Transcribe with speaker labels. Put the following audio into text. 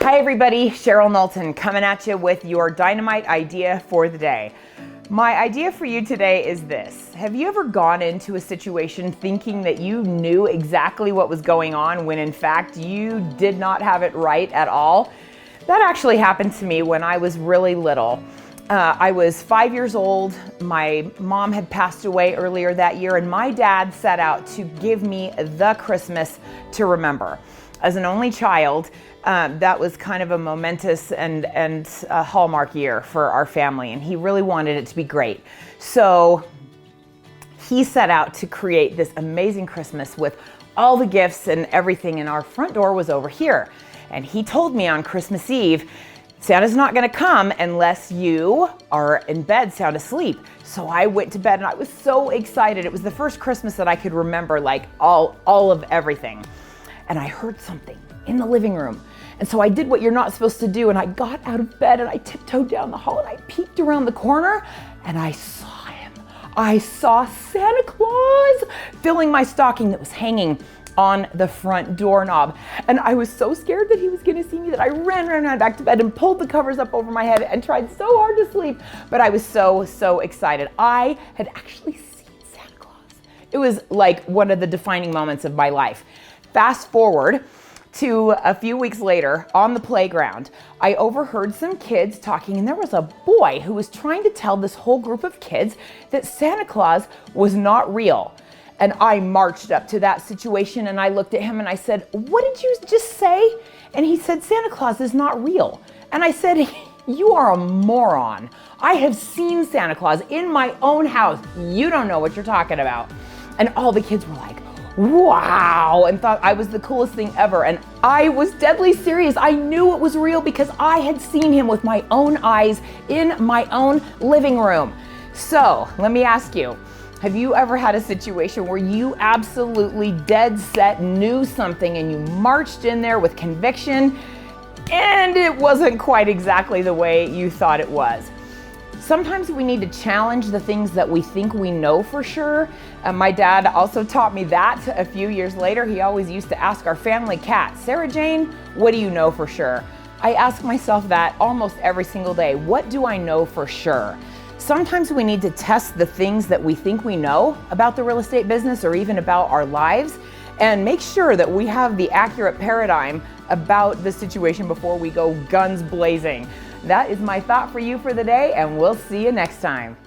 Speaker 1: Hi everybody, Cheryl Knowlton coming at you with your Dynamite idea for the day. My idea for you today is this. Have you ever gone into a situation thinking that you knew exactly what was going on when in fact you did not have it right at all? That actually happened to me when I was really little. I was 5 years old. My mom had passed away earlier that year, and my dad set out to give me the Christmas to remember. As an only child, that was kind of a momentous and a hallmark year for our family, and he really wanted it to be great. So he set out to create this amazing Christmas with all the gifts and everything, and our front door was over here. And he told me on Christmas Eve, Santa's not gonna come unless you are in bed sound asleep. So I went to bed and I was so excited. It was the first Christmas that I could remember, like all of everything. And I heard something in the living room. And so I did what you're not supposed to do, and I got out of bed and I tiptoed down the hall and I peeked around the corner and I saw him. I saw Santa Claus filling my stocking that was hanging on the front doorknob. And I was so scared that he was gonna see me that I ran back to bed and pulled the covers up over my head and tried so hard to sleep. But I was so excited. I had actually seen Santa Claus. It was like one of the defining moments of my life. Fast forward to a few weeks later on the playground, I overheard some kids talking, and there was a boy who was trying to tell this whole group of kids that Santa Claus was not real. And I marched up to that situation and I looked at him and I said, "What did you just say?" And he said, "Santa Claus is not real." And I said, "You are a moron. I have seen Santa Claus in my own house. You don't know what you're talking about." And all the kids were like, "Wow," and thought I was the coolest thing ever. And I was deadly serious. I knew it was real because I had seen him with my own eyes in my own living room. So let me ask you, have you ever had a situation where you absolutely dead set knew something and you marched in there with conviction and it wasn't quite exactly the way you thought it was? Sometimes we need to challenge the things that we think we know for sure. My dad also taught me that a few years later. He always used to ask our family cat, "Sarah Jane, what do you know for sure?" I ask myself that almost every single day. What do I know for sure? Sometimes we need to test the things that we think we know about the real estate business or even about our lives and make sure that we have the accurate paradigm about the situation before we go guns blazing. That is my thought for you for the day, and we'll see you next time.